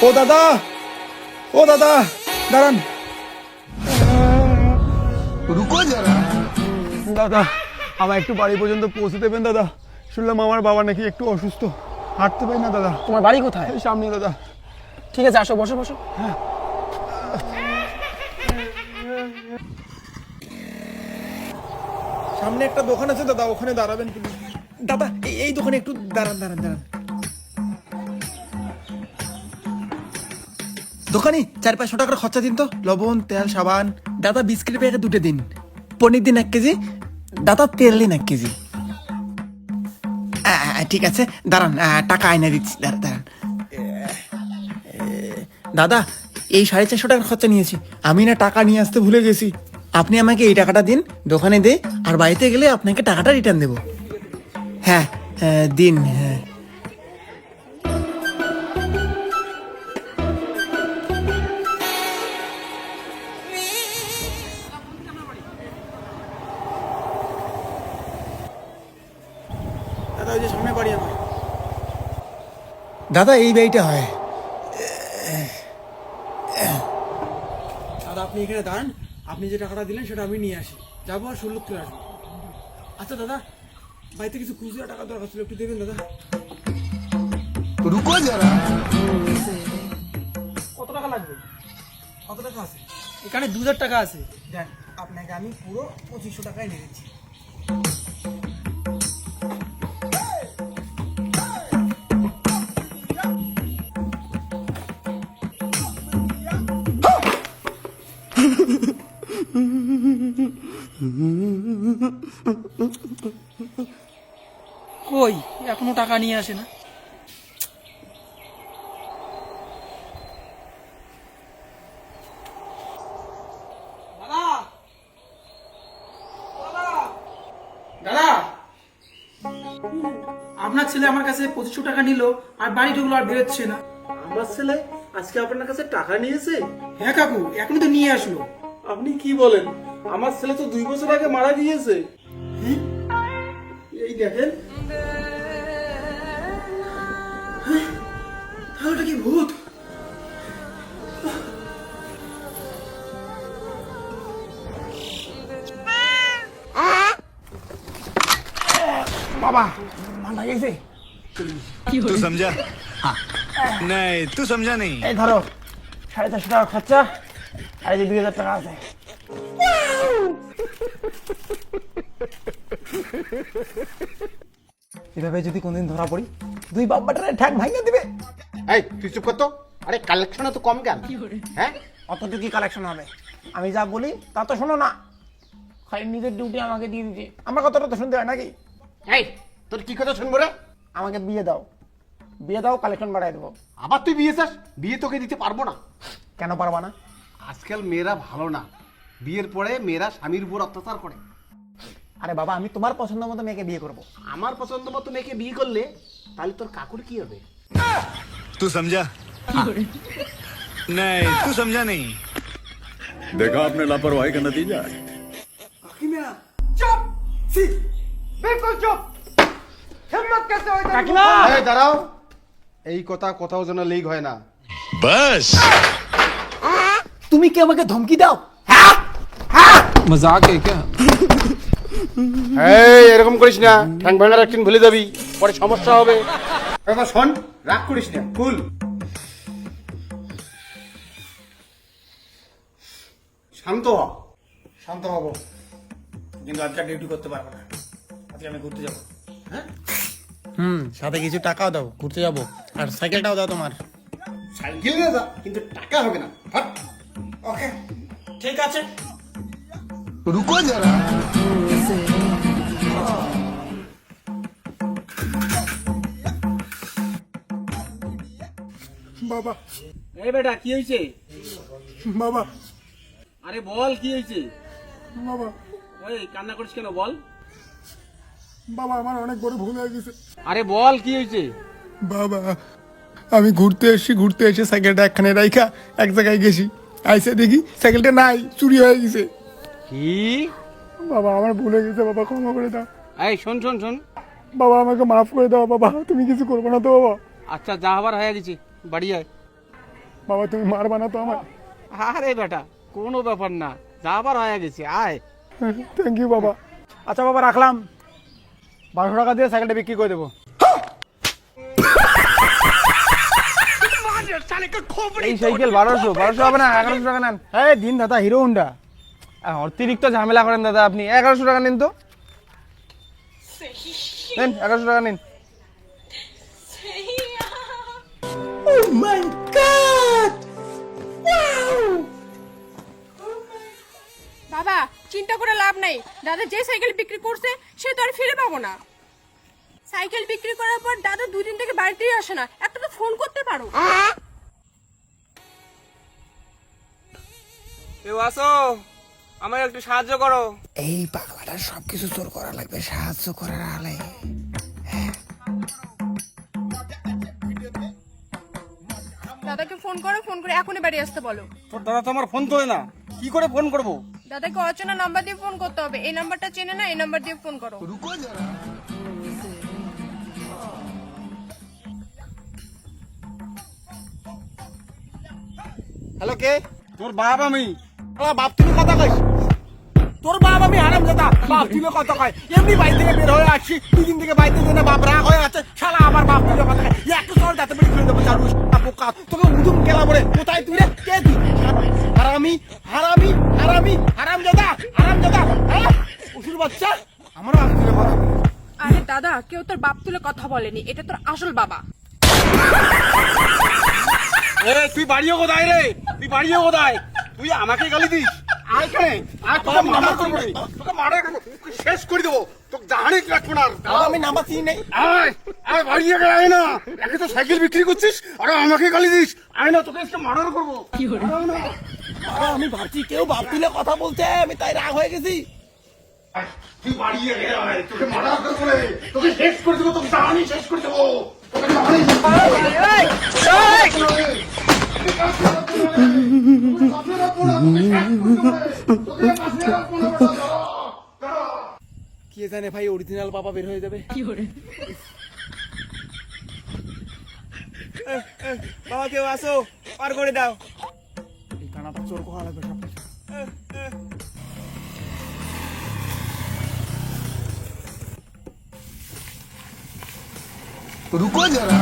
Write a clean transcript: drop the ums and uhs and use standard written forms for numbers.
ও দাদা, ও দাদা, দাঁড়ান। रुको जरा। দাদা, আমার একটু বাড়ি পর্যন্ত পৌঁছে দেবেন দাদা? শুনলাম আমার বাবা নাকি একটু অসুস্থ, হাঁটতে পারি না দাদা। তোমার বাড়ি কোথায়? এই সামনে দাদা। ঠিক আছে, আসো, বসো বসো। সামনে একটা দোকান আছে দাদা, ওখানে দাঁড়াবেন প্লিজ। দাদা এই দোকানে একটু দাঁড়ান দাঁড়ান দাঁড়ান। দোকানি 400-500 টাকার খরচা দিন তো। লবণ, তেল, সাবান। দাদা বিস্কিটের প্যাকেট 2 দিন। পনির দিন 1 কেজি। দাদা তেল দিন 1 কেজি। ঠিক আছে দাঁড়ান, টাকা আয়না দিচ্ছি, দাঁড়ান। দাদা এই 450 টাকার খরচা নিয়েছি, আমি না টাকা নিয়ে আসতে ভুলে গেছি। আপনি আমাকে এই টাকাটা দিন, দোকানে দে, আর বাড়িতে গেলে আপনাকে টাকাটা রিটার্ন দেবো। হ্যাঁ দিন। হ্যাঁ দাদা, ওই যে সামনে বাড়ি আমার। দাদা এই বাড়িটা হয়। দাদা আপনি এখানে দাঁড়ান, আপনি যে টাকাটা দিলেন সেটা আমি নিয়ে আসি, যাবো আর 16 করে আসবো। আচ্ছা দাদা, বাড়িতে কিছু খুচরা টাকা দরকার ছিল, একটু দেবেন দাদা? रुको जरा। কত টাকা লাগবে? কত টাকা আছে? এখানে 2000 টাকা আছে। দেন, আপনাকে আমি পুরো 2500 টাকায় নিয়ে দিচ্ছি। কই এখনো টাকা নিয়ে আসে না? দাদা, আপনার ছেলে আমার কাছে 2500 টাকা নিল, আর বাড়ি ঢুকলো আর বেরোচ্ছে না। আমার ছেলে আজকে আপনার কাছে টাকা নিয়েছে? হ্যাঁ কাকু, এখনই তো নিয়ে আসলো। আপনি কি বলেন? আমার ছেলে তো 2 বছর আগে মারা গিয়েছে। এই দেখেন। তাহলে ওটা কি ভূত? বাবা মারা গেছে। तू समझा? नहीं तू समझा नहीं। এই ধরো 450 টাকা খরচা, আর এই যে 2000 টাকা আছে। এভাবে যদি কোনদিন ধরা পড়ি, 2 বাপ বাটারে ঠ্যাং ভাঙিয়ে দিবে। এই তুই চুপ কর তো। আরে কালেকশনে তো কম কেন? হ্যাঁ অতটুকু কি কালেকশন হবে? আমি যা বলি তা তো শোনো না, খালি নিজের ডিউটি আমাকে দিয়ে দিতে। আমার কথাটা তো শুনতে হয় নাকি? এই তোর কি কথা শুনবো রে? আমাকে বিয়ে দাও, বিয়ে দাও, কালেকশন বাড়াই দেবো। আবার তুই বিয়ে চাস? বিয়ে তোকে দিতে পারবো না। কেন পারবা না? আজকাল মেয়েরা ভালো না, বিয়ের পরে মেয়েরা স্বামীর উপর অত্যাচার করে। আরে বাবা, আমি তোমার পছন্দ মতো মেয়েকে বিয়ে করবো। আমার পছন্দ মতো মেয়েকে বিয়ে করলে তাহলে তোর কাকুর কি হবে? तू समझा? नहीं तू समझा नहीं। देखा आपने लापरवाही का नतीजा है। চুপ! ছি! বিলকুল চুপ! হিম্মত कैसे হয়? কাকিমা, এই দাঁড়াও, এই কথা কোথাও যেন লিক হয় না। बस তুমি কি আমাকে ধমকি দাও? মজাক है क्या? এই এরকম করিস না, ঠ্যাং ভাঙার একদিন ভুলে যাবি, পরে সমস্যা হবে। এবার শোন, রাগ করিস না, কুল। শান্ত হ। শান্ত হবো, কিন্তু আজকে ডিউটি করতে পারবো না। আজকে আমি ঘুরতে যাবো। হ্যাঁ, সাথে কিছু টাকাও দাও, ঘুরতে যাবো। আর সাইকেলটাও দাও তোমার। সাইকেল নিয়ে যা, কিন্তু টাকা হবে না। হাট। ওকে, ঠিক আছে। रुको जरा। বাবা, এই বেটা কি হয়েছে? বাবা, আরে বল কি হয়েছে? বাবা, এই কান্না করিস কেন, বল। বাবা, আমার অনেক বড় ভুল হয়ে গেছে। আরে বল কি হয়েছে? বাবা, আমি ঘুরতে এসে সাইকেলটা একখানে রাইখা এক জায়গায় গেছি, আইসে দেখি সাইকেলটা নাই, চুরি হয়ে গেছে। কি? বাবা, আমার ভুল হয়ে গেছে, বাবা ক্ষমা করে দাও। এই শোন শোন শোন, বাবা আমাকে মাফ করে দাও। বাবা, তুমি কিছু করবো না তো? বাবা, আচ্ছা যা হবার হয়ে গেছে, বাড়ি আয়। বাবা তুমি মারবা না তো আমার? আরে বেটা কোনো ব্যাপার না, যাবার হয়ে গেছে, আয়। থ্যাংক ইউ বাবা। আচ্ছা বাবা রাখলাম, 1200 টাকা দিয়ে সাইকেলটা বিক্রি করে দেবো। এই সাইকেল 1200 হবে না, 1100 টাকা নেন। এই দিন দাদা, হিরো হোন্ডা। অতিরিক্ত ঝামেলা করেন দাদা আপনি, 1100 টাকা নিন তো, নেন 1100 টাকা নিন। বাবা চিন্তা করে লাভ নাই, দাদা যে সাইকেল বিক্রি করছে সে তো আর ফিরে পাবো না। সাইকেল বিক্রি করার পর দাদা 2 দিন থেকে বাড়িতেই আসে না, একটা তো ফোন করতে পারো। কেউ আসো, আমায় একটু সাহায্য করো। এই পাগলাটা সবকিছু তোর করা লাগবে, সাহায্য করার আলে। দাদাকে ফোন করো, ফোন করে এখনই বাড়ি আসতে বলো। তোর দাদা তো আমার ফোন তোলে না, কি করে ফোন করবো? দাদাকে অচেনা নাম্বার দিয়ে ফোন করতে হবে, এই নাম্বারটা চেনে না, এই নাম্বার দিয়ে ফোন করো। হ্যালো, কে? তোর বাপ আমি। বাপ তুমি কথা কইস? তোর বাপ আমি হারাম দাদা, বাপ তুমি কথা কয়? এমনি বাড়ি থেকে বের হয়ে আসছি, 2 দিন থেকে বাড়িতে জন্য বাপ রাগ হয়ে আছে, শালা আমার বাপ তুমি কথা কয়? একটু সর দাঁতে বেরিয়ে ফেলে দেবো, চারু বোকা, তোকে উদুম কেলা বলে কোথায় তুই রে? কে তুই? হারামি হারামি হারামি হারাম দাদা, হারাম দাদা, উসুর বাচ্চা, আমার বাপ তুলে কথা বলে। আরে দাদা, কেউ তোর বাপ তুলে কথা বলেনি, এটা তোর আসল বাবা। তুই বাড়িও কোথায় রে? তুই বাড়িও কোথায়? তুই আমাকে গালি দিস? আয় কেন? আয়, তোকে মার্ডার করবো রে, তোকে মার্ডার করবো, তোকে শেষ করে দেবো, তোকে জাহানে রাখবো না। আমি নাম্বার চিনি নাই। আয় আয়, বাড়ি আগে আয় না, একে তো সাইকেল বিক্রি করছিস আর আমাকে গালি দিস। আয় না, তোকে আজকে মার্ডার করবো। আমি ভাবছি কেউ বাপ তুলে কথা বলছে, আমি তাই রাগ হয়ে গেছি। তুই বাড়ি আগে আয়, তোকে মার্ডার করবো রে, তোকে শেষ করে দেবো, তোকে জাহানে শেষ করে দেবো, তোকে জাহানে শেষ করে দেবো। কে জানে ভাই, অরিজিনাল বাবা বের হয়ে যাবে। বাবা কেউ আসো, পার করে দাও। এই কানাটা চোর কোহা লাগবে সব কিছু। रुको जरा